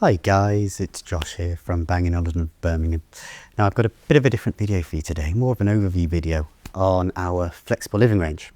Hi guys, it's Josh here from Bang & Olufsen, Birmingham. Now I've got a bit of a different video for you today, more of an overview video on our flexible living range.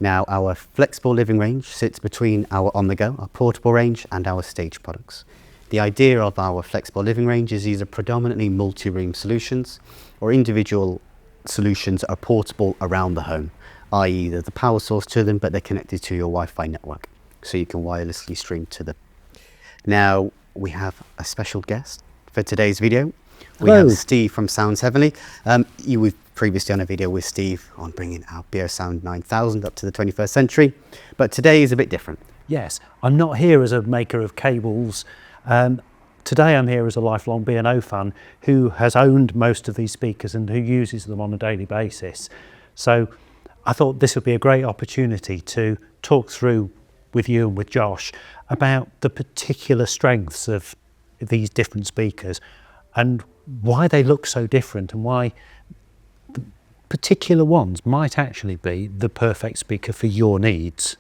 Now our flexible living range sits between our on-the-go, our portable range and our stage products. The idea of our flexible living range is these are predominantly multi-room solutions or individual solutions that are portable around the home, i.e. there's a power source to them but they're connected to your Wi-Fi network so you can wirelessly stream to them. Now we have a special guest for today's video. We have Steve from Sounds Heavenly. We've previously done a video with Steve on bringing our Beosound 9000 up to the 21st century, but today is a bit different. Yes, I'm not here as a maker of cables. Today I'm here as a lifelong B&O fan who has owned most of these speakers and who uses them on a daily basis. So I thought this would be a great opportunity to talk through with you and with Josh about the particular strengths of these different speakers and why they look so different and why the particular ones might actually be the perfect speaker for your needs.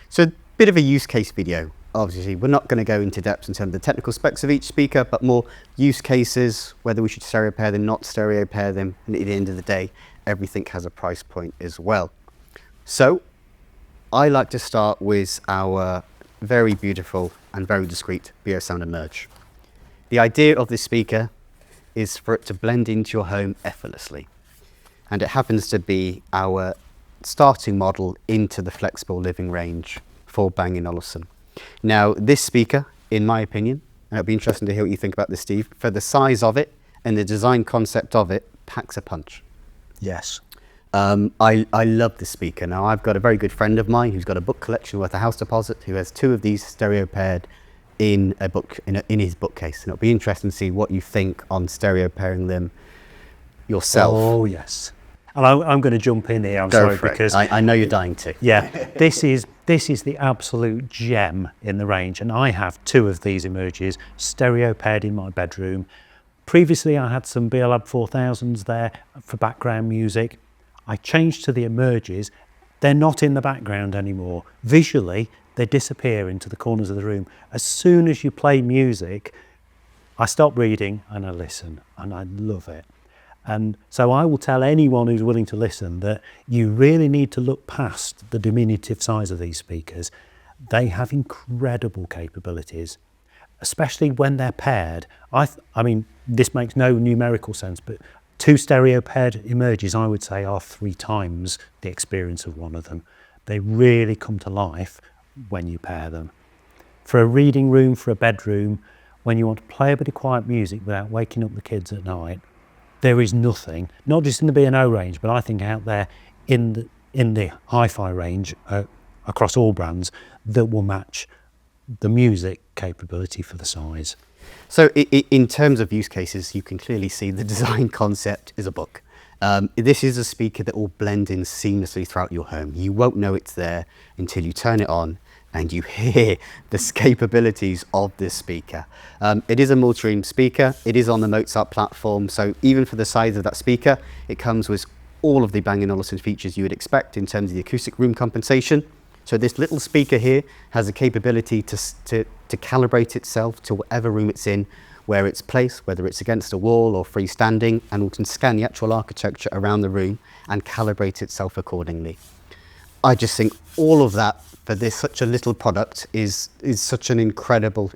So a bit of a use case video. Obviously, we're not going to go into depth in terms of the technical specs of each speaker, but more use cases, whether we should stereo pair them, not stereo pair them, and at the end of the day, everything has a price point as well. So I like to start with our very beautiful and very discreet Beosound Emerge. The idea of this speaker is for it to blend into your home effortlessly. And it happens to be our starting model into the flexible living range for Bang & Olufsen. Now, this speaker, in my opinion, and it'll be interesting to hear what you think about this, Steve, for the size of it and the design concept of it, packs a punch. Yes. I love this speaker. Now, I've got a very good friend of mine who's got a book collection worth a house deposit who has two of these stereo paired in a book in his bookcase. And it'll be interesting to see what you think on stereo pairing them yourself. Oh, yes. And I'm going to jump in here, because I know you're dying to. Yeah, this is the absolute gem in the range, and I have two of these Emerges stereo paired in my bedroom. Previously I had some Beolab 4000s there for background music. I changed to the Emerges. They're not in the background anymore. Visually they disappear into the corners of the room. As soon as you play music, I stop reading and I listen, and I love it. And so I will tell anyone who's willing to listen that you really need to look past the diminutive size of these speakers. They have incredible capabilities, especially when they're paired. I mean, this makes no numerical sense, but two stereo paired Emerges, I would say, are 3 times the experience of one of them. They really come to life when you pair them. For a reading room, for a bedroom, when you want to play a bit of quiet music without waking up the kids at night, there is nothing, not just in the B&O range, but I think out there in the hi-fi range across all brands that will match the music capability for the size. So in terms of use cases, you can clearly see the design concept is a book. This is a speaker that will blend in seamlessly throughout your home. You won't know it's there until you turn it on and you hear the capabilities of this speaker. It is a multi-room speaker. It is on the Mozart platform. So even for the size of that speaker, it comes with all of the Bang & Olufsen features you would expect in terms of the acoustic room compensation. So this little speaker here has a capability to calibrate itself to whatever room it's in, where it's placed, whether it's against a wall or freestanding, and it can scan the actual architecture around the room and calibrate itself accordingly. I just think all of that for this such a little product is such an incredible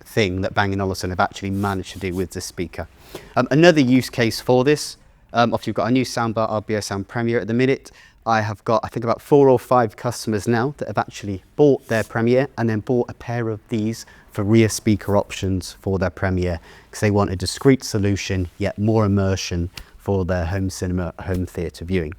thing that Bang & Olufsen have actually managed to do with this speaker. Another use case for this, after you've got a new soundbar, our Beosound Premier at the minute, I have got, I think, about 4 or 5 customers now that have actually bought their Premier and then bought a pair of these for rear speaker options for their Premier because they want a discrete solution yet more immersion for their home cinema, home theatre viewing.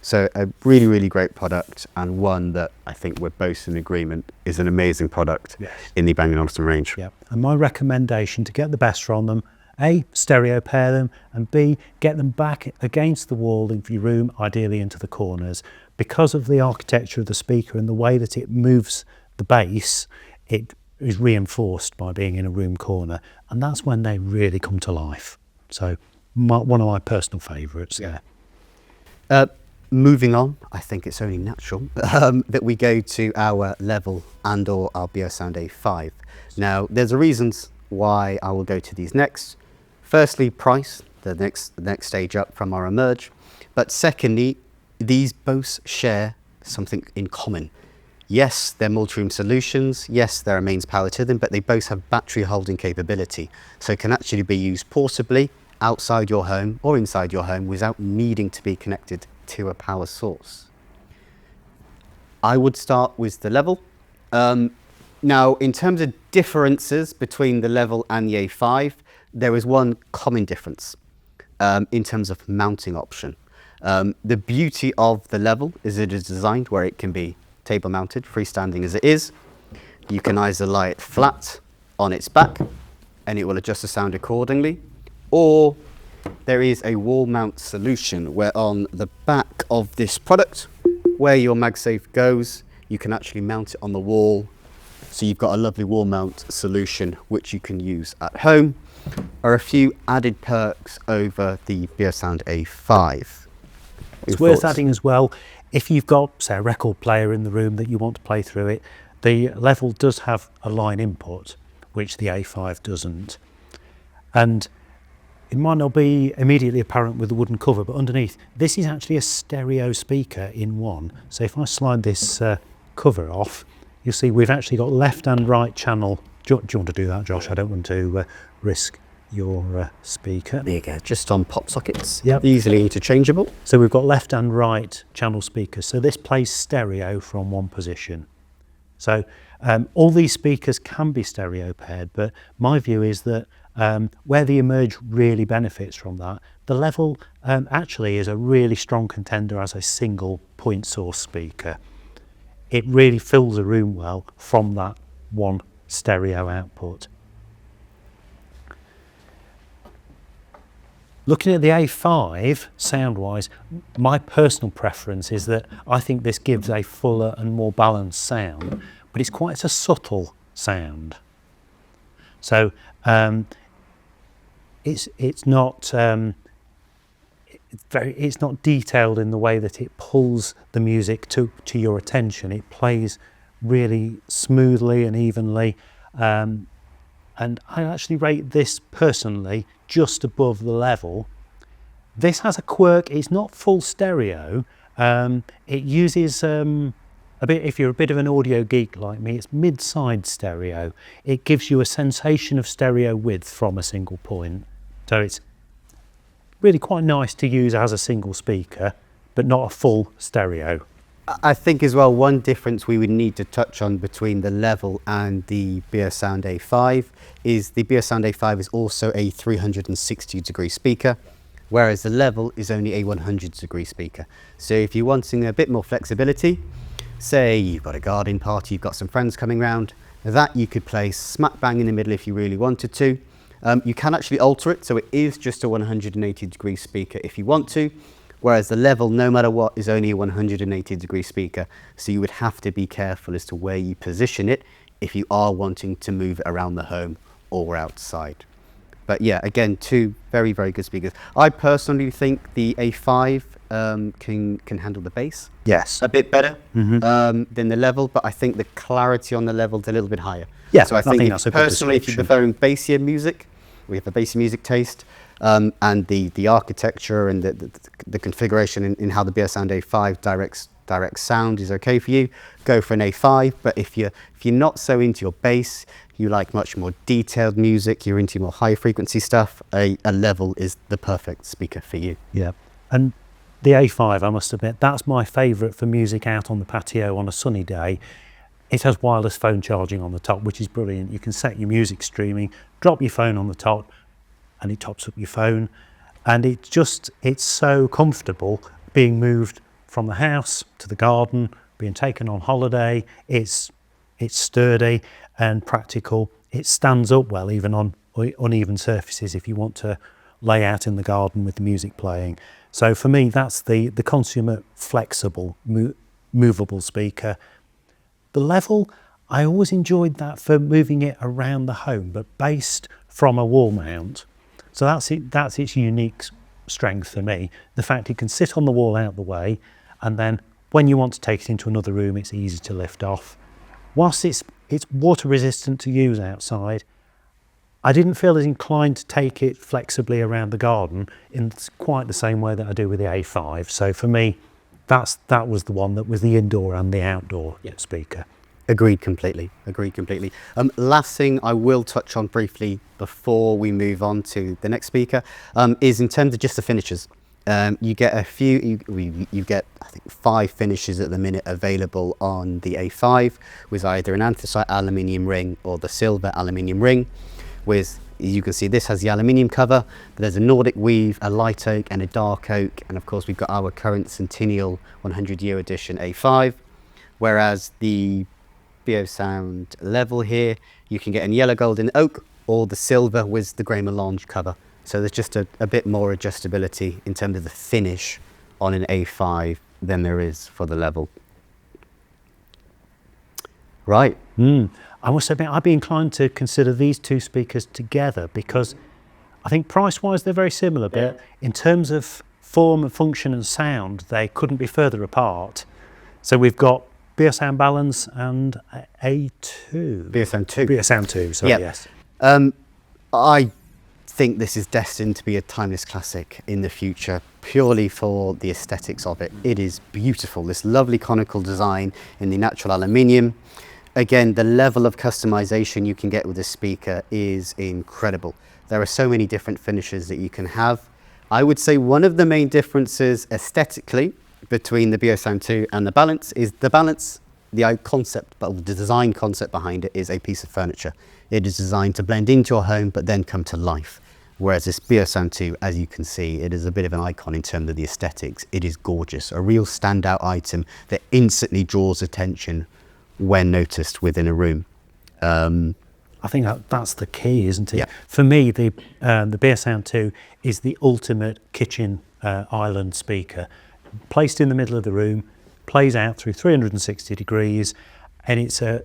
So a really, really great product, and one that I think we're both in agreement is an amazing product. Yes. In the Bang & Olufsen range. Yeah. And my recommendation to get the best from them, A, stereo pair them, and B, get them back against the wall of your room, ideally into the corners. Because of the architecture of the speaker and the way that it moves the bass, it is reinforced by being in a room corner, and that's when they really come to life. So one of my personal favourites there. Moving on, I think it's only natural that we go to our Level and or our Beosound A5. Now, there's a reasons why I will go to these next. Firstly, price, the next stage up from our Emerge. But secondly, these both share something in common. Yes, they're multi-room solutions. Yes, there are mains power to them, but they both have battery holding capability. So it can actually be used portably outside your home or inside your home without needing to be connected to a power source. I would start with the Level. Now, in terms of differences between the Level and the A5, there is one common difference in terms of mounting option. The beauty of the Level is it is designed where it can be table mounted, freestanding as it is. You can either lie it flat on its back and it will adjust the sound accordingly, or there is a wall mount solution where on the back of this product, where your MagSafe goes, you can actually mount it on the wall. So you've got a lovely wall mount solution which you can use at home. Are a few added perks over the Beosound A5. It's worth adding as well, if you've got, say, a record player in the room that you want to play through it, the Level does have a line input, which the A5 doesn't. And it might not be immediately apparent with the wooden cover, but underneath, this is actually a stereo speaker in one. So if I slide this cover off, you'll see we've actually got left and right channel. Do you want to do that, Josh? I don't want to risk your speaker. There you go, just on pop sockets. Yep. Easily interchangeable. So we've got left and right channel speakers. So this plays stereo from one position. So all these speakers can be stereo paired, but my view is that where the Emerge really benefits from that, the Level actually is a really strong contender as a single point source speaker. It really fills a room well from that one stereo output. Looking at the A5, sound-wise, my personal preference is that I think this gives a fuller and more balanced sound, but it's quite a subtle sound. So it's not detailed in the way that it pulls the music to your attention. It plays really smoothly and evenly, and I actually rate this personally just above the Level. This has a quirk. It's not full stereo. It uses a bit, if you're a bit of an audio geek like me, it's mid-side stereo. It gives you a sensation of stereo width from a single point. So it's really quite nice to use as a single speaker, but not a full stereo. I think as well, one difference we would need to touch on between the Level and the Beosound A5 is the Beosound A5 is also a 360-degree speaker, whereas the Level is only a 100-degree speaker. So if you're wanting a bit more flexibility, say you've got a garden party, you've got some friends coming round, that you could place smack bang in the middle if you really wanted to. You can actually alter it, so it is just a 180-degree speaker if you want to, whereas the Level, no matter what, is only a 180-degree speaker. So you would have to be careful as to where you position it if you are wanting to move it around the home or outside. But yeah, again, two very, very good speakers. I personally think the A5 can handle the bass. Yes. A bit better than the Level, but I think the clarity on the Level is a little bit higher. Yeah, so I think that's a good personally, if you're preferring bassier music, we have a bassy music taste, and the architecture and the configuration in how the Beosound A5 directs sound is okay for you, go for an A5. But if you're not so into your bass, you like much more detailed music, you're into more high frequency stuff, a Level is the perfect speaker for you. Yeah, and the A5, I must admit, that's my favourite for music out on the patio on a sunny day. It has wireless phone charging on the top, which is brilliant. You can set your music streaming, drop your phone on the top, and it tops up your phone. And it's so comfortable being moved from the house to the garden, being taken on holiday. It's sturdy and practical. It stands up well even on uneven surfaces if you want to lay out in the garden with the music playing. So for me, that's the consummate flexible, movable speaker. The Level, I always enjoyed that for moving it around the home, but based from a wall mount. So that's its unique strength for me. The fact it can sit on the wall out the way, and then when you want to take it into another room, it's easy to lift off. Whilst it's water resistant to use outside, I didn't feel as inclined to take it flexibly around the garden in quite the same way that I do with the A5. So for me, that was the one that was the indoor and the outdoor speaker. Agreed completely. Agreed completely. Last thing I will touch on briefly before we move on to the next speaker is in terms of just the finishes. You get a few. You get I think 5 finishes at the minute available on the A5 with either an anthracite aluminium ring or the silver aluminium ring. With, you can see this has the aluminium cover, but there's a Nordic weave, a light oak and a dark oak, and of course we've got our current Centennial 100-year edition A5. Whereas the Beosound Level here, you can get in yellow gold and oak or the silver with the grey melange cover. So there's just a bit more adjustability in terms of the finish on an A5 than there is for the Level. Right. I must admit, I'd be inclined to consider these two speakers together because I think price-wise they're very similar, but in terms of form, function and sound, they couldn't be further apart. So we've got Beosound Balance and A2. Beosound 2. Beosound 2, sorry, yes. I think this is destined to be a timeless classic in the future, purely for the aesthetics of it. It is beautiful, this lovely conical design in the natural aluminium. Again, the level of customization you can get with this speaker is incredible. There are so many different finishes that you can have. I would say one of the main differences aesthetically between the Beosound 2 and the Balance is the Balance, the concept, but the design concept behind it is a piece of furniture. It is designed to blend into your home, but then come to life. Whereas this Beosound 2, as you can see, it is a bit of an icon in terms of the aesthetics. It is gorgeous, a real standout item that instantly draws attention when noticed within a room. I think that's the key, isn't it? Yeah. For me, the Beosound 2 is the ultimate kitchen island speaker. Placed in the middle of the room, plays out through 360 degrees, and it's a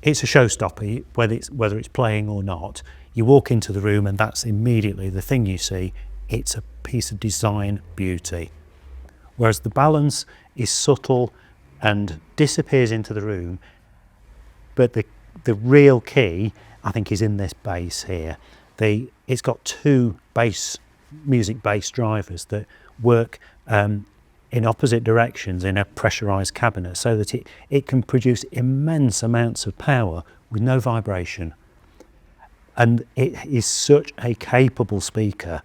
showstopper, whether it's playing or not. You walk into the room and that's immediately the thing you see. It's a piece of design beauty. Whereas the Balance is subtle and disappears into the room, but the real key, I think, is in this bass here. It's got 2 music bass drivers that work in opposite directions in a pressurized cabinet, so that it can produce immense amounts of power with no vibration. And it is such a capable speaker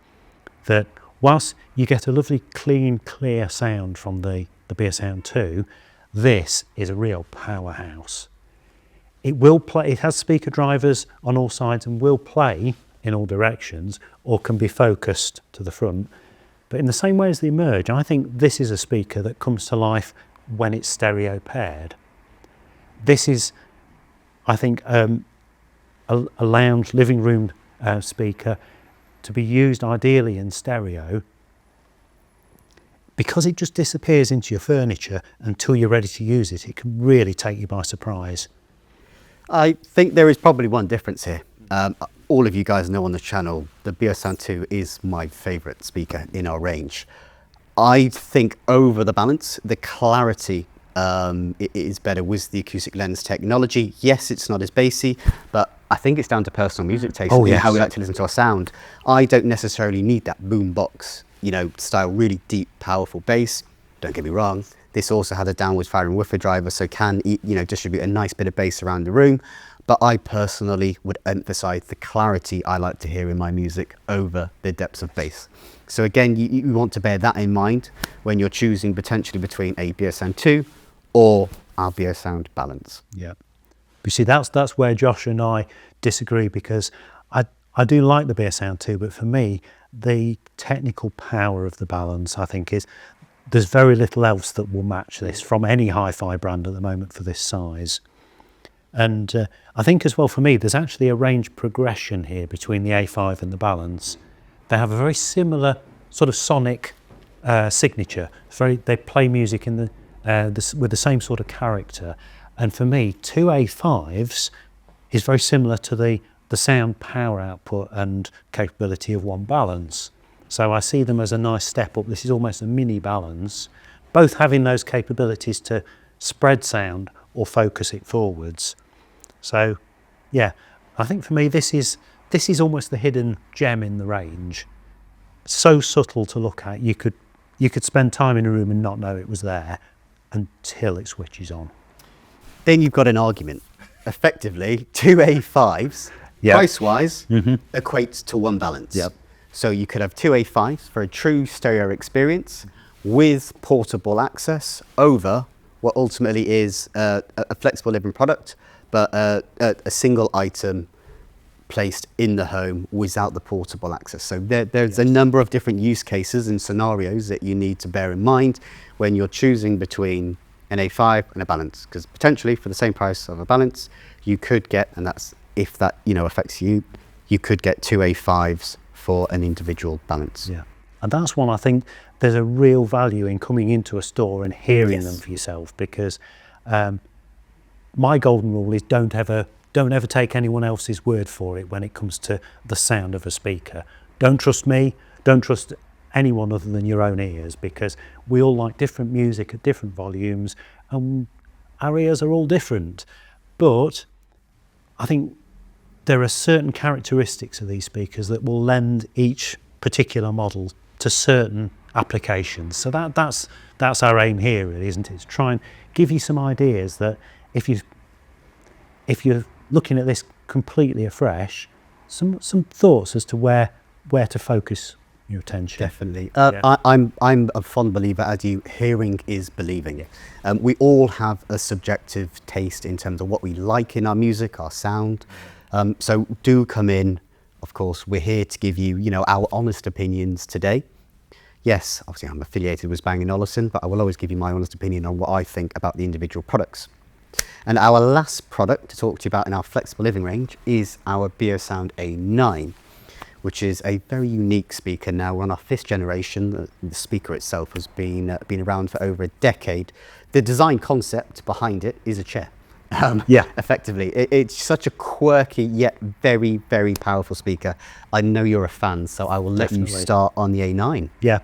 that whilst you get a lovely clean, clear sound from the Beosound 2, this is a real powerhouse. It will play, it has speaker drivers on all sides and will play in all directions, or can be focused to the front. But in the same way as the Emerge, I think this is a speaker that comes to life when it's stereo paired. This is, I think, a lounge living room speaker to be used ideally in stereo, because it just disappears into your furniture until you're ready to use it. It can really take you by surprise. I think there is probably one difference here. All of you guys know on the channel, the Beosound 2 is my favourite speaker in our range. I think over the Balance, the clarity it is better with the acoustic lens technology. Yes, it's not as bassy, but I think it's down to personal music taste and how we like to listen to our sound. I don't necessarily need that boombox, style, really deep, powerful bass. Don't get me wrong. This also has a downwards firing woofer driver, so can distribute a nice bit of bass around the room. But I personally would emphasize the clarity I like to hear in my music over the depths of bass. So again, you want to bear that in mind when you're choosing potentially between a Beosound 2 or our Beosound Balance. Yeah. You see, that's where Josh and I disagree, because I do like the Beosound 2, but for me, the technical power of the Balance, I think, there's very little else that will match this from any hi-fi brand at the moment for this size. And I think as well, for me, there's actually a range progression here between the A5 and the Balance. They have a very similar sort of sonic signature. They play music in with the same sort of character. And for me, 2 A5s is very similar to the the sound power output and capability of one balance. So I see them as a nice step up. This is almost a mini balance, both having those capabilities to spread sound or focus it forwards. So yeah, I think for me this is almost the hidden gem in the range. So subtle to look at, you could spend time in a room and not know it was there until it switches on. Then you've got an argument. Effectively, two A5s, Yep. price-wise, equates to one balance. Yep. So you could have two A5s for a true stereo experience with portable access over what ultimately is a flexible living product, but a single item placed in the home without the portable access. So there's a number of different use cases and scenarios that you need to bear in mind when you're choosing between an A5 and a balance, because potentially for the same price of a balance, you could get, and that's if that affects you, you could get two A5s for an individual balance. Yeah, and that's one I think there's a real value in coming into a store and hearing Yes. them for yourself, because my golden rule is don't ever take anyone else's word for it when it comes to the sound of a speaker. Don't trust me, don't trust anyone other than your own ears, because we all like different music at different volumes and our ears are all different. But I think there are certain characteristics of these speakers that will lend each particular model to certain applications. So that's our aim here, really, isn't it? To try and give you some ideas that if you're looking at this completely afresh, some thoughts as to where to focus your attention. Definitely. Yeah. I'm a fond believer, as you, hearing is believing. We all have a subjective taste in terms of what we like in our music, our sound. So do come in. Of course, we're here to give you, our honest opinions today. Yes, obviously I'm affiliated with Bang & Olufsen, but I will always give you my honest opinion on what I think about the individual products. And our last product to talk to you about in our flexible living range is our Beosound A9, which is a very unique speaker. Now we're on our 5th generation. The speaker itself has been around for over a decade. The design concept behind it is a chair. Effectively, it's such a quirky yet very, very powerful speaker. I know you're a fan, so I will let Definitely. you start on the A9. Yeah.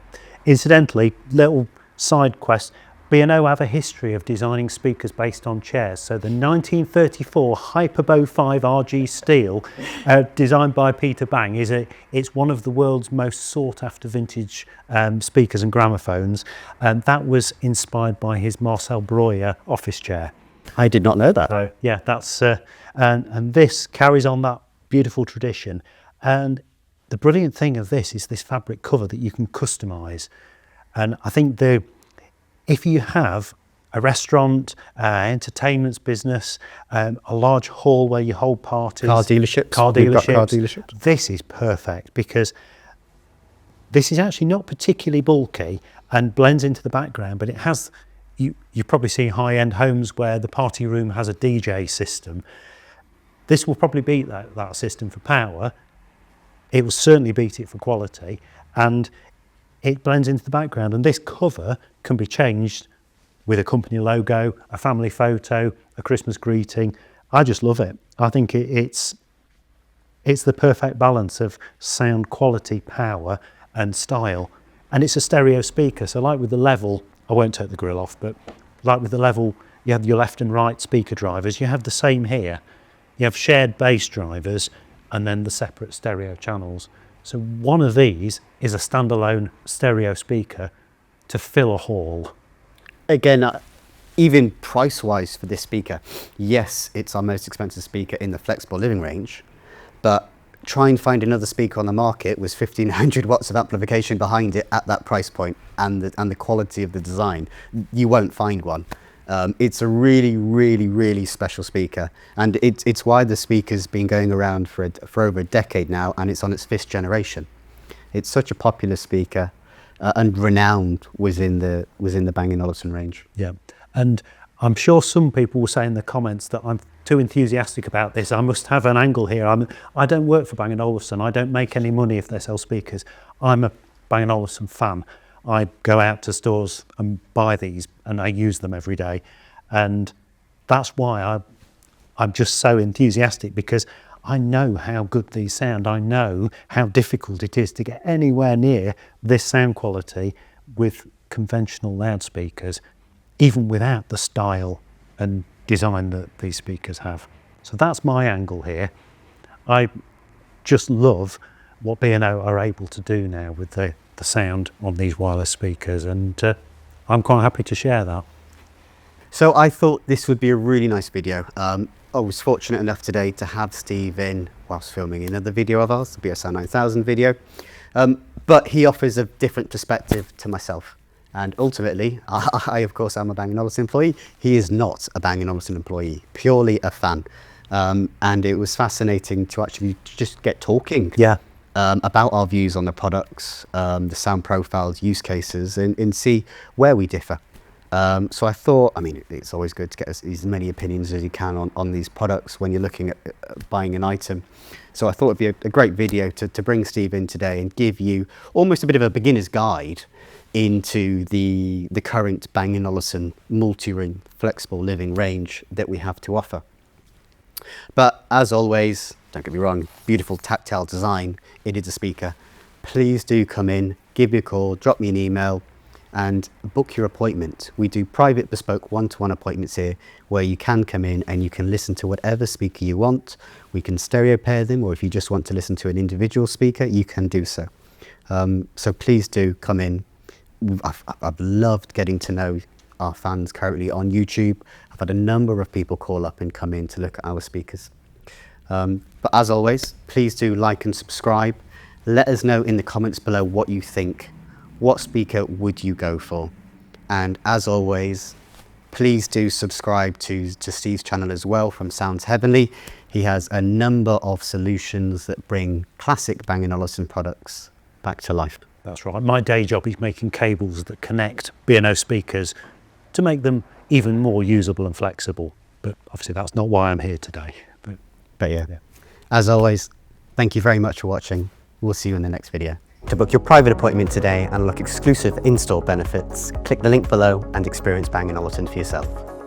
Incidentally, little side quest. B&O have a history of designing speakers based on chairs. So the 1934 Hyperbo 5 RG steel, designed by Peter Bang, it's one of the world's most sought after vintage speakers and gramophones. And that was inspired by his Marcel Breuer office chair. I did not know that. So yeah, that's and this carries on that beautiful tradition. And the brilliant thing of this is this fabric cover that you can customize. And I think if you have a restaurant, entertainments business, a large hall where you hold parties, Car dealerships. car We've got car dealerships, dealerships. this is perfect because this is actually not particularly bulky and blends into the background, but it has, you probably see high-end homes where the party room has a DJ system. This will probably beat that system for power. It will certainly beat it for quality, and it blends into the background. And this cover can be changed with a company logo, a family photo, a Christmas greeting. I just love it. I think it's the perfect balance of sound quality, power, and style. And it's a stereo speaker, so like with the Level, I won't take the grill off, but like with the Level, you have your left and right speaker drivers. You have the same here. You have shared bass drivers and then the separate stereo channels. So one of these is a standalone stereo speaker to fill a hall. Again, even price-wise for this speaker, yes, it's our most expensive speaker in the flexible living range, but try and find another speaker on the market with 1500 watts of amplification behind it at that price point and the quality of the design. You won't find one. It's a really, really, really special speaker, and it's why the speaker's been going around for over a decade now, and it's on its 5th generation. It's such a popular speaker and renowned within the Bang & Olufsen range. Yeah, and I'm sure some people will say in the comments that I'm too enthusiastic about this. I must have an angle here. I don't work for Bang & Olufsen. I don't make any money if they sell speakers. I'm a Bang & Olufsen fan. I go out to stores and buy these and I use them every day. And that's why I'm just so enthusiastic, because I know how good these sound. I know how difficult it is to get anywhere near this sound quality with conventional loudspeakers, even without the style and design that these speakers have. So that's my angle here. I just love what B&O are able to do now with the sound on these wireless speakers, and I'm quite happy to share that. So I thought this would be a really nice video. I was fortunate enough today to have Steve in whilst filming another video of ours, the Beosound 9000 video, but he offers a different perspective to myself. And ultimately, I of course am a Bang & Olufsen employee. He is not a Bang & Olufsen employee, purely a fan. And it was fascinating to actually just get talking about our views on the products, the sound profiles, use cases, and see where we differ. So I thought, I mean, it's always good to get as many opinions as you can on these products when you're looking at buying an item. So I thought it'd be a great video to bring Steve in today and give you almost a bit of a beginner's guide into the current Bang & Olufsen multi-room flexible living range that we have to offer. But as always, don't get me wrong, beautiful tactile design. It is a speaker. Please do come in, give me a call, drop me an email, and book your appointment. We do private bespoke one-to-one appointments here where you can come in and you can listen to whatever speaker you want. We can stereo pair them, or if you just want to listen to an individual speaker, you can do so. So please do come in. I've loved getting to know our fans currently on YouTube. I've had a number of people call up and come in to look at our speakers. But as always, please do like and subscribe. Let us know in the comments below what you think. What speaker would you go for? And as always, please do subscribe to Steve's channel as well from Sounds Heavenly. He has a number of solutions that bring classic Bang & Olufsen products back to life. That's right. My day job is making cables that connect B&O speakers to make them even more usable and flexible. But obviously that's not why I'm here today. But yeah, as always, thank you very much for watching. We'll see you in the next video. To book your private appointment today and unlock exclusive in-store benefits, click the link below and experience Bang & Olufsen for yourself.